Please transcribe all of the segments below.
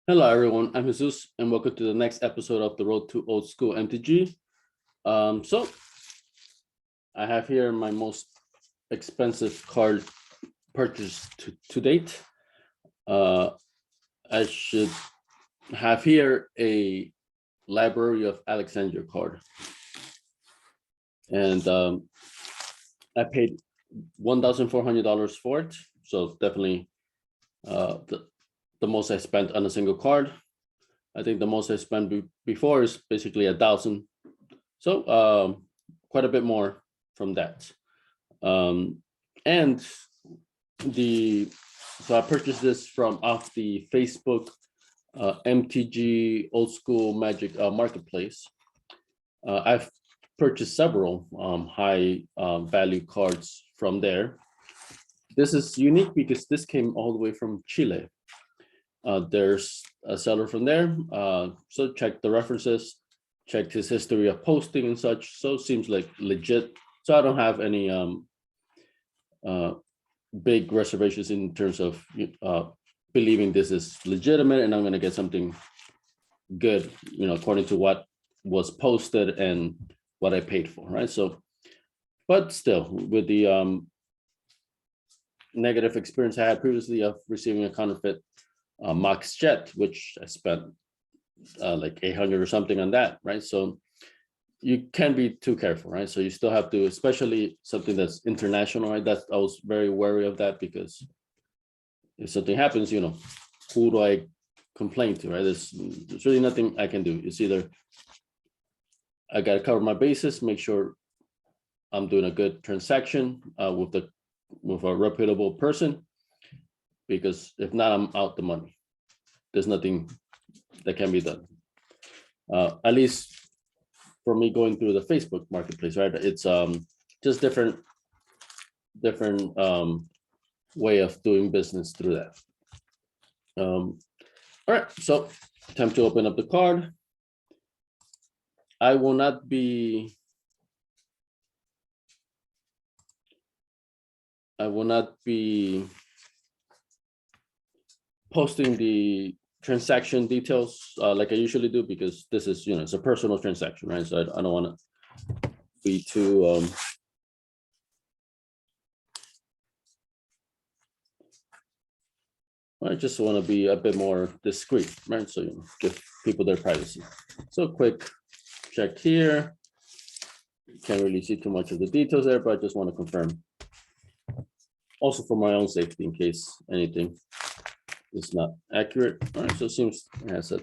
Hello, everyone. I'm Jesus, and welcome to the next episode of the Road to Old School MTG. So I have here my most expensive card purchase to date. I should have here a library of Alexandria card, and I paid $1,400 for it. So definitely the most I spent on a single card. I think the most I spent before is basically $1,000. So quite a bit more from that. And so I purchased this from off the Facebook MTG Old School Magic Marketplace. I've purchased several high value cards from there. This is unique because this came all the way from Chile. There's a seller from there. So check the references, checked his history of posting and such. So it seems like legit. So I don't have any big reservations in terms of believing this is legitimate and I'm going to get something good, according to what was posted and what I paid for, right? So, but still, with the negative experience I had previously of receiving a counterfeit Max Jet, which I spent like 800 or something on that, right? So you can't be too careful, right? So you still have to, especially something that's international, right? I was very wary of that because if something happens, who do I complain to, right? There's really nothing I can do. It's either I got to cover my bases, make sure I'm doing a good transaction with a reputable person, because if not, I'm out the money. There's nothing that can be done. At least for me going through the Facebook marketplace, right? It's just different way of doing business through that. All right, so time to open up the card. I will not be posting the transaction details like I usually do, because this is, it's a personal transaction, right? So I don't want to be too I just want to be a bit more discreet, right? So give people their privacy. So quick check here. Can't really see too much of the details there, but I just want to confirm. Also for my own safety, in case anything is not accurate. All right, so it seems it has a.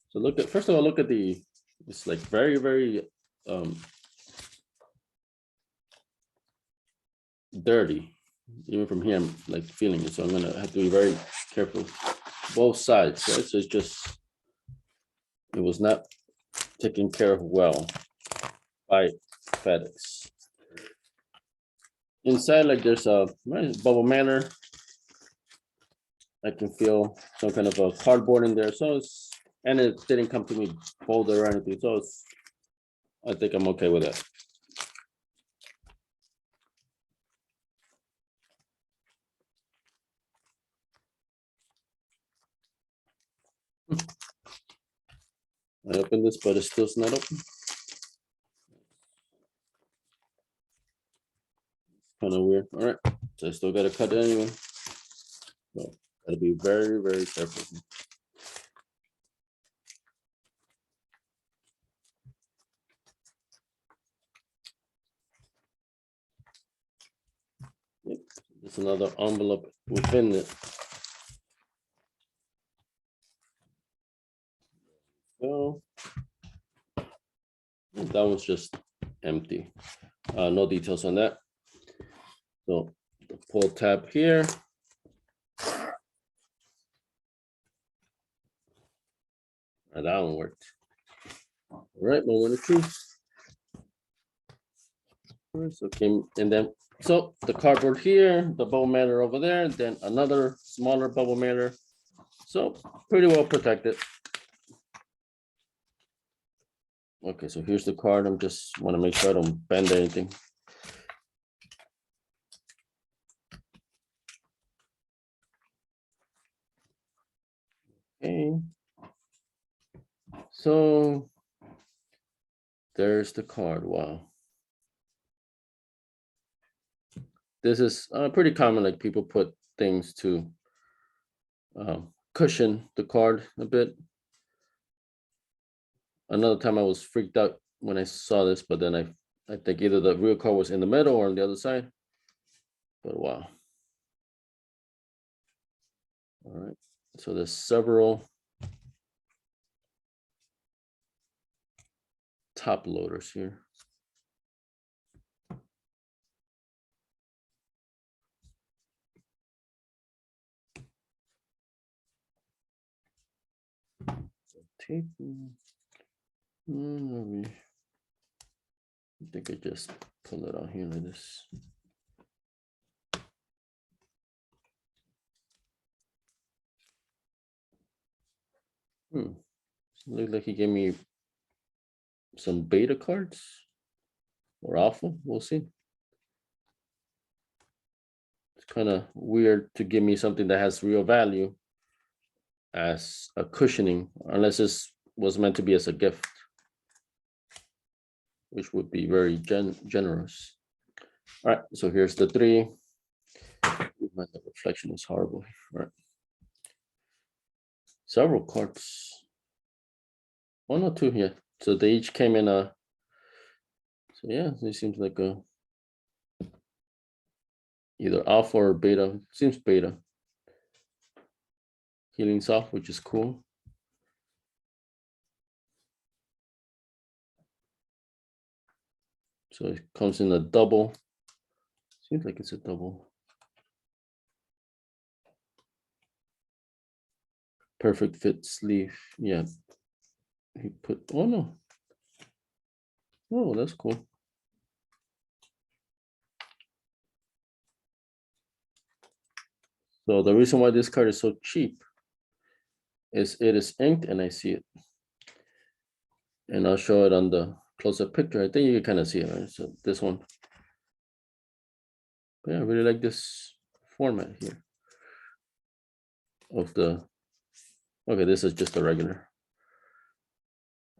So first of all, look at it's like very, very dirty. Even from here, I'm like feeling it. So I'm gonna have to be very careful. Both sides, right? So it was not taken care of well by FedEx. Inside, like there's a bubble mailer. I can feel some kind of a cardboard in there. So and it didn't come to me folded or anything. So I think I'm okay with it. I opened this, but it's still not open. Kind of weird. All right, so I still got to cut it anyway. So gotta be very, very careful. There's another envelope within it. So that one's just empty. No details on that. So the pull tab here. That one worked. All right, moment of truth. So so the cardboard here, the bubble mailer over there, then another smaller bubble mailer. So pretty well protected. Okay, so here's the card. I'm just want to make sure I don't bend anything. Okay. So there's the card. Wow. This is pretty common. Like people put things to cushion the card a bit. Another time I was freaked out when I saw this, but then I think either the real card was in the middle or on the other side. But wow. All right. So there's several top loaders here. Tape. I think I just pull it out here like this. Looks like he gave me some beta cards or alpha. We'll see. It's kind of weird to give me something that has real value as a cushioning, unless this was meant to be as a gift, which would be very generous. All right, so here's the three. The reflection is horrible. All right. Several cards. One or two here. So they each came in a. So yeah, it seems like a either alpha or beta. Seems beta. Healing soft, which is cool. So it comes in a double. Seems like it's a double. Perfect fit sleeve. Yeah. He put, oh no. Oh, that's cool. So the reason why this card is so cheap is it is inked and I see it. And I'll show it on the close-up picture. I think you can kind of see it, right? So this one. But yeah, I really like this format here of the, okay, this is just a regular.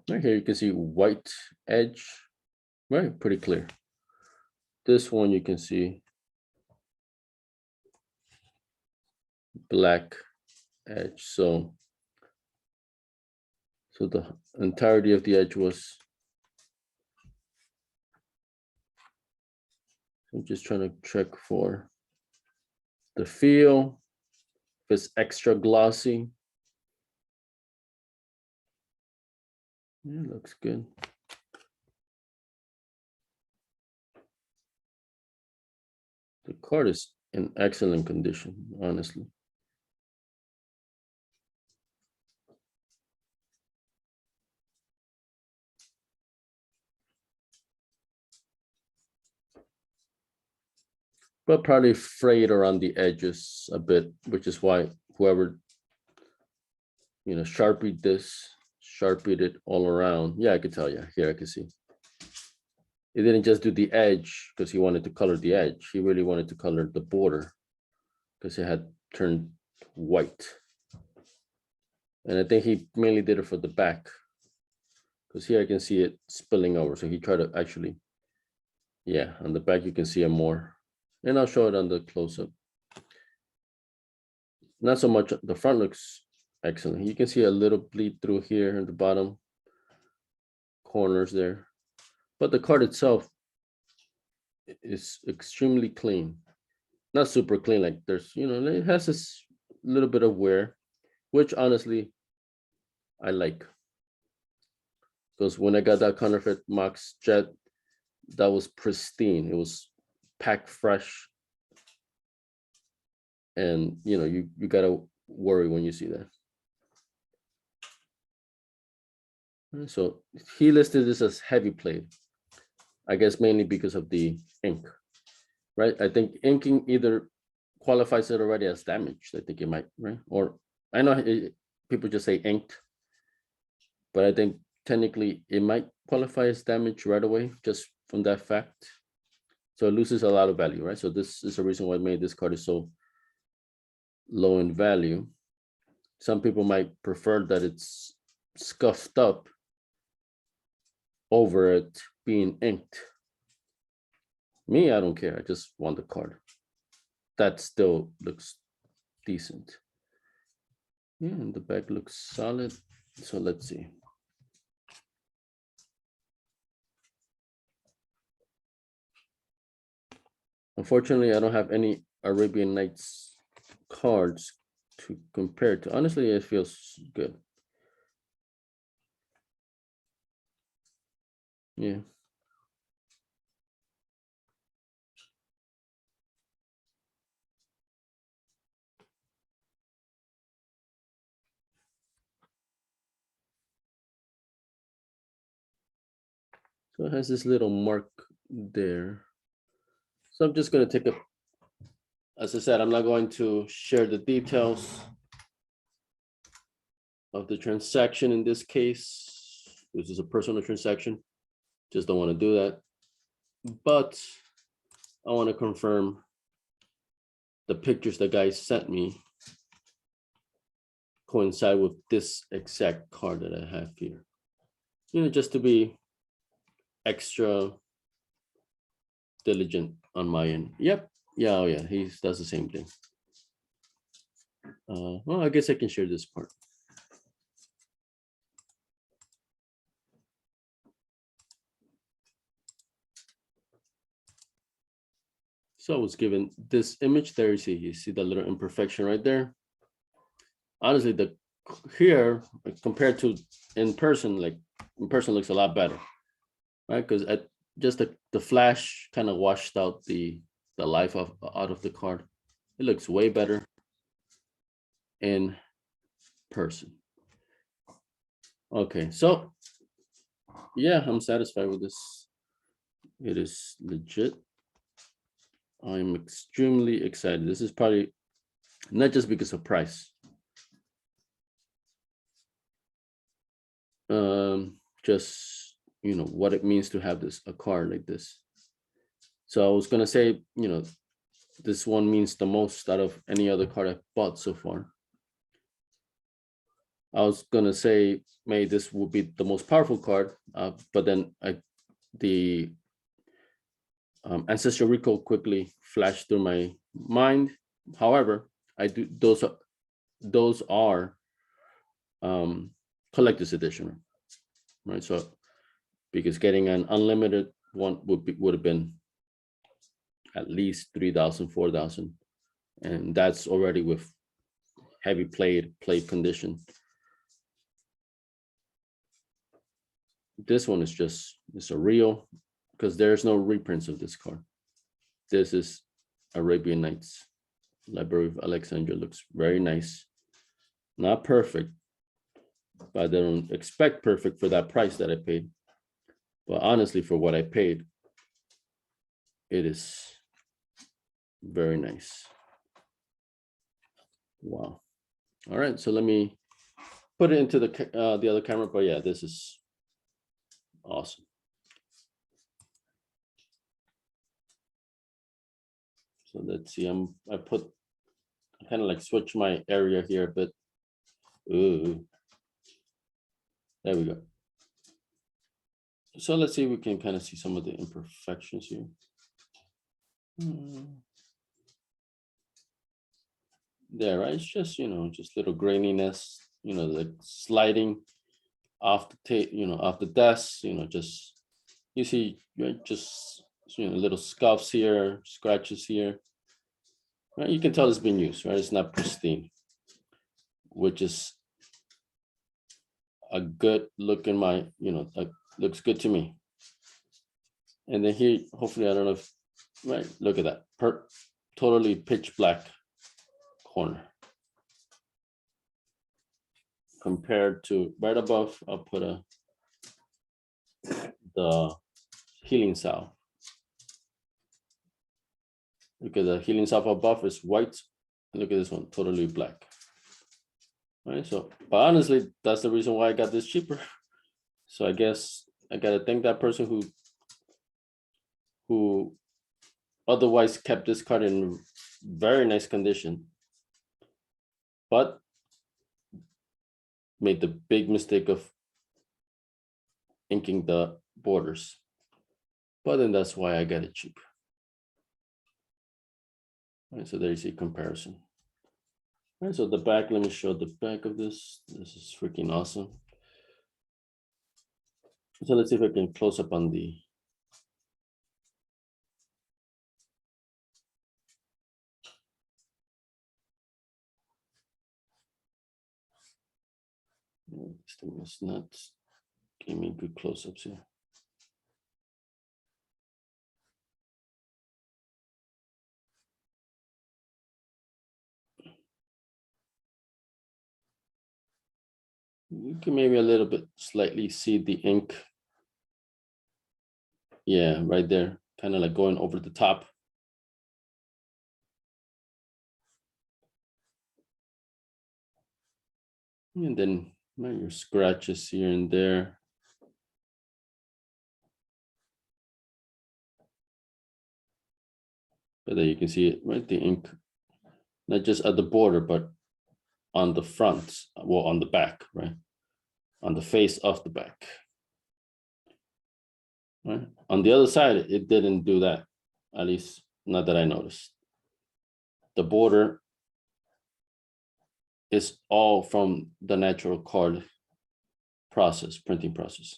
Right here you can see white edge, right? Pretty clear. This one you can see black edge. So the entirety of the edge was, I'm just trying to check for the feel, if it's extra glossy. Yeah, looks good. The card is in excellent condition, honestly. But probably frayed around the edges a bit, which is why whoever, sharpied this, sharpied it all around. Yeah, I could tell you. Here I can see. He didn't just do the edge because he wanted to color the edge. He really wanted to color the border because it had turned white. And I think he mainly did it for the back because here I can see it spilling over. So he tried to actually, yeah, on the back you can see it more. And I'll show it on the close-up. Not so much, the front looks excellent. You can see a little bleed through here in the bottom corners there. But the card itself is extremely clean. Not super clean, like there's, it has this little bit of wear, which honestly, I like. Because when I got that counterfeit Max Jet, that was pristine. It was packed fresh. And you gotta worry when you see that. So he listed this as heavy plate, I guess mainly because of the ink, right? I think inking either qualifies it already as damaged. I think it might, right? Or I know people just say inked, but I think technically it might qualify as damage right away just from that fact. So it loses a lot of value, right? So this is the reason why I made this card is so low in value. Some people might prefer that it's scuffed up over it being inked. Me, I don't care. I just want the card. That still looks decent. Yeah, and the back looks solid. So let's see. Unfortunately, I don't have any Arabian Nights cards to compare to. Honestly, it feels good. Yeah. So it has this little mark there. So I'm just going to take a, as I said, I'm not going to share the details of the transaction in this case. This is a personal transaction. Just don't want to do that. But I want to confirm the pictures the guy sent me coincide with this exact card that I have here. You know, just to be extra diligent on my end. Yep. Yeah, oh yeah, he does the same thing. Well, I guess I can share this part. So I was given this image there. You see the little imperfection right there. Honestly, the here compared to in person, like in person looks a lot better, right? Because just the flash kind of washed out the life of out of the card. It looks way better in person. Okay, so yeah, I'm satisfied with this. It is legit. I'm extremely excited. This is probably not just because of price. Just, you know, what it means to have this, a card like this. So I was gonna say, you know, this one means the most out of any other card I've bought so far. I was gonna say maybe this would be the most powerful card, but then the ancestral recall quickly flashed through my mind. However, I do those are collector's edition, right? So because getting an unlimited one would have been at least 3,000, 4,000, and that's already with heavy play condition. This one is just, it's a real, because there's no reprints of this card. This is Arabian Nights. Library of Alexandria looks very nice. Not perfect, but I don't expect perfect for that price that I paid. But honestly, for what I paid, it is very nice. Wow. All right, so let me put it into the other camera. But yeah, this is awesome. So let's see. I kind of like switch my area here a bit. Ooh. There we go. So let's see if we can kind of see some of the imperfections here. There, right? It's just, you know, just little graininess, you know, the sliding off the tape, you know, off the desk, you know, just you see, right, just, you know, little scuffs here, scratches here. Right? You can tell it's been used, right? It's not pristine, which is a good look in my, you know, looks good to me. And then here, hopefully, I don't know if, right, look at that, totally pitch black corner. Compared to right above, I'll put the healing salve. Look at the healing salve above is white. Look at this one, totally black. All right, so, but honestly, that's the reason why I got this cheaper. So I guess I gotta thank that person who otherwise kept this card in very nice condition. But made the big mistake of inking the borders. But then that's why I got it cheap. All right, so there you see comparison. All right, so the back, let me show the back of this. This is freaking awesome. So let's see if I can close up on the this thing is not giving me good close-ups here. You can maybe a little bit slightly see the ink. Yeah, right there, kind of like going over the top. And then your scratches here and there. But there you can see it, right? The ink, not just at the border, but on the front, well, on the back, right? On the face of the back. Right? On the other side, it didn't do that, at least not that I noticed. The border is all from the natural card process, printing process.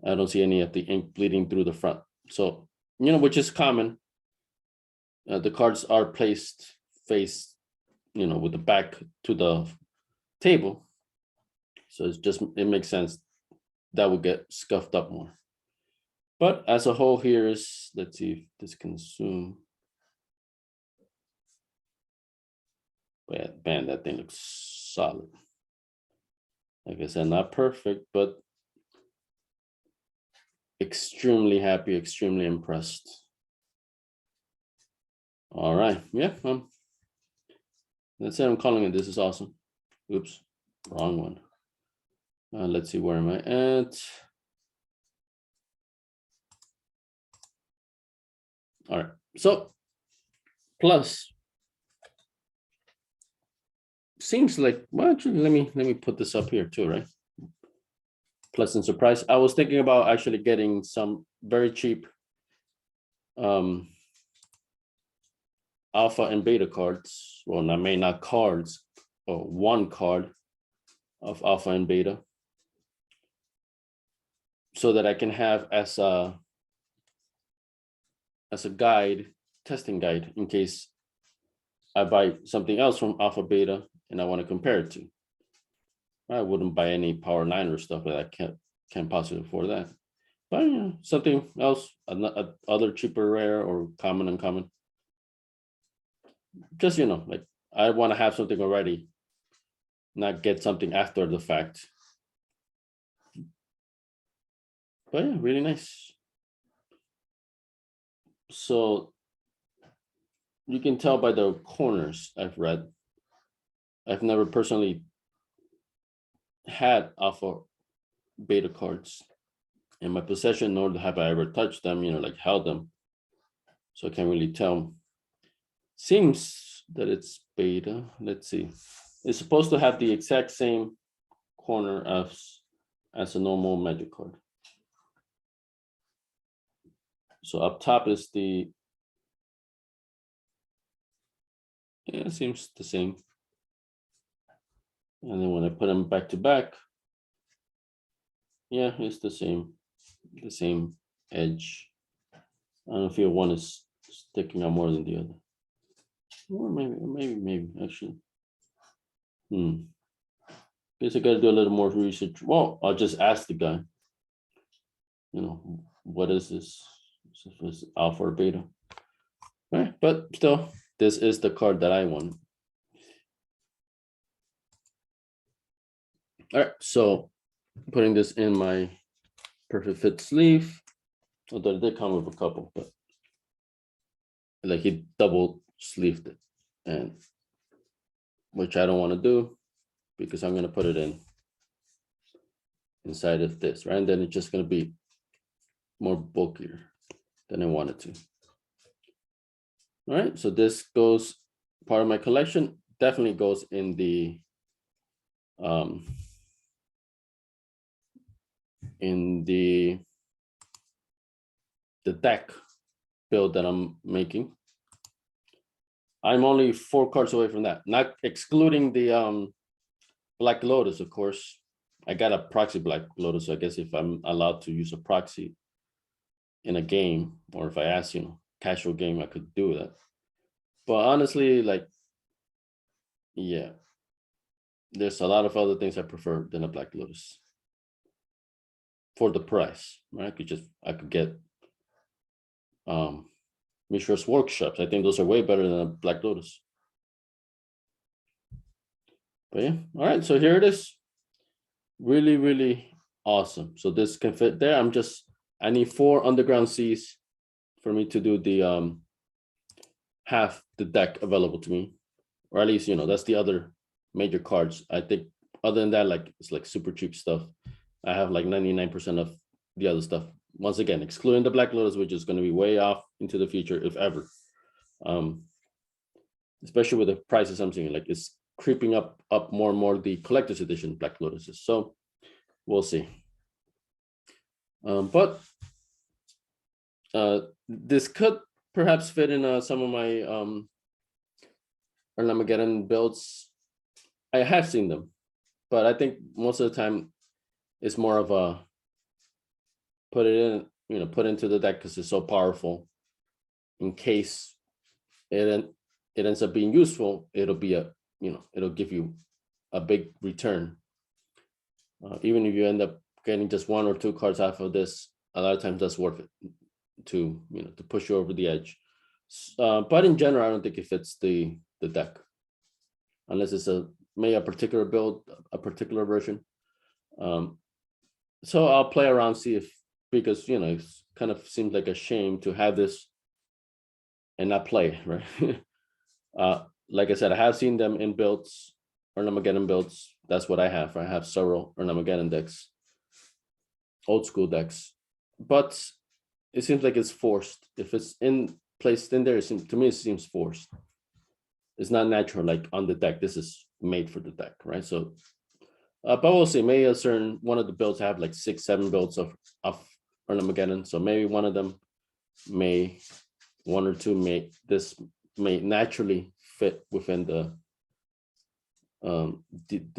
I don't see any of the ink bleeding through the front. So, which is common. The cards are placed face, with the back to the table. So it makes sense that would get scuffed up more. But as a whole here is, let's see if this can zoom. But man, that thing looks solid. Like I said, not perfect, but extremely happy, extremely impressed. All right, yeah, that's it. I'm calling it. This is awesome. Oops, wrong one. Let's see, where am I at? All right, so plus seems like, well, actually, let me put this up here too, right? Pleasant surprise. I was thinking about actually getting some very cheap alpha and beta cards. Well, not cards, or one card of alpha and beta, so that I can have as a guide, testing guide, in case I buy something else from alpha beta and I want to compare it to. I wouldn't buy any power 9 or stuff like that. Can't possibly afford that. But something else, other cheaper rare or common uncommon. Just like I want to have something already, not get something after the fact. But yeah, really nice. So you can tell by the corners I've read. I've never personally had alpha beta cards in my possession, nor have I ever touched them, like held them. So I can't really tell. Seems that it's beta. Let's see. It's supposed to have the exact same corner as a normal magic card. So up top is it seems the same. And then when I put them back to back, yeah, it's the same edge. I don't feel one is sticking out more than the other. Or maybe actually. Guess I gotta do a little more research. Well, I'll just ask the guy. What is this? Is this alpha or beta? All right, but still, this is the card that I want. All right, so putting this in my perfect fit sleeve. Although they come with a couple, but like he double sleeved it, and which I don't want to do because I'm going to put it inside of this, right? And then it's just going to be more bulkier than I wanted to. All right, so this goes part of my collection, definitely goes in the in the deck build that I'm making. I'm only 4 cards away from that, not excluding the Black Lotus, of course. I got a proxy Black Lotus, so I guess if I'm allowed to use a proxy in a game, or if I ask, casual game, I could do that. But honestly, like, yeah, there's a lot of other things I prefer than a Black Lotus for the price, right? I could get Mishra's Workshops. I think those are way better than a Black Lotus. But yeah, all right, so here it is. Really, really awesome. So this can fit there. I need 4 underground seas for me to do the half the deck available to me, or at least that's the other major cards. I think other than that, like, it's like super cheap stuff. I have like 99% of the other stuff. Once again, excluding the Black Lotus, which is going to be way off into the future, if ever. Especially with the prices I'm seeing, like, it's creeping up more and more, the collector's edition Black Lotuses. So we'll see. But this could perhaps fit in some of my Armageddon builds. I have seen them, but I think most of the time it's more of a put it in, put into the deck because it's so powerful. In case it ends up being useful, it'll be it'll give you a big return. Even if you end up getting just 1 or 2 cards off of this, a lot of times that's worth it to push you over the edge. But in general, I don't think it fits the deck, unless it's maybe a particular build, a particular version. So I'll play around, see if, because it kind of seems like a shame to have this and not play, right? Like I said, I have seen them in builds, Armageddon builds. That's what I have. I have several Armageddon decks, old school decks, but it seems like it's forced. If it's placed in there, to me it seems forced. It's not natural, like on the deck. This is made for the deck, right? So, but we'll see. Maybe one of the builds have like 6, 7 builds of Armageddon. So maybe one of them may, 1 or 2 may naturally fit within the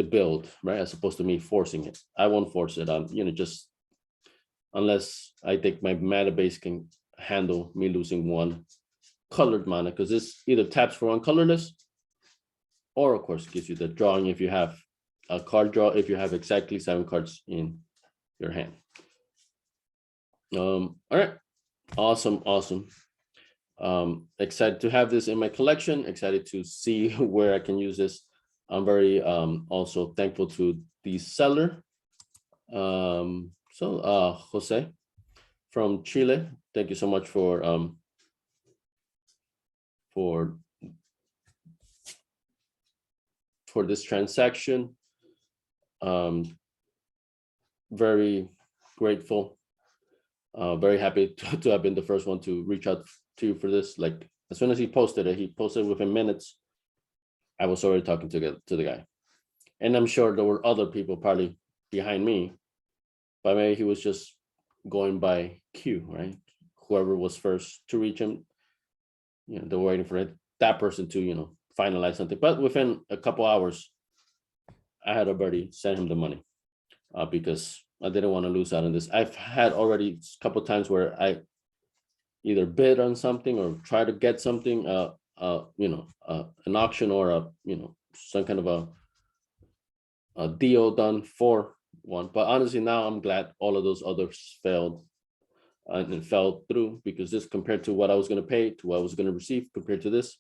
build, right? As opposed to me forcing it. I won't force it on, just unless I think my mana base can handle me losing 1 colored mana, because this either taps for 1 colorless, or of course gives you the drawing if you have a card draw, if you have exactly 7 cards in your hand. All right, awesome. Excited to have this in my collection, excited to see where I can use this. I'm very also thankful to the seller. Jose from Chile, thank you so much for this transaction. Very grateful, very happy to have been the first one to reach out to you for this. Like, as soon as he posted within minutes, I was already talking to the guy. And I'm sure there were other people probably behind me, but maybe he was just going by queue, right? Whoever was first to reach him, they were waiting for that person to, finalize something. But within a couple hours, I had already sent him the money because I didn't want to lose out on this. I've had already a couple of times where I either bid on something or try to get something, an auction or some kind of a deal done for one. But honestly, now I'm glad all of those others failed and fell through, because this, compared to what I was going to pay, to what I was going to receive, compared to this,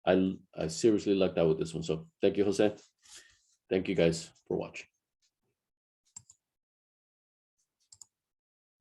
I seriously lucked out with this one. So thank you, Jose. Thank you guys for watching.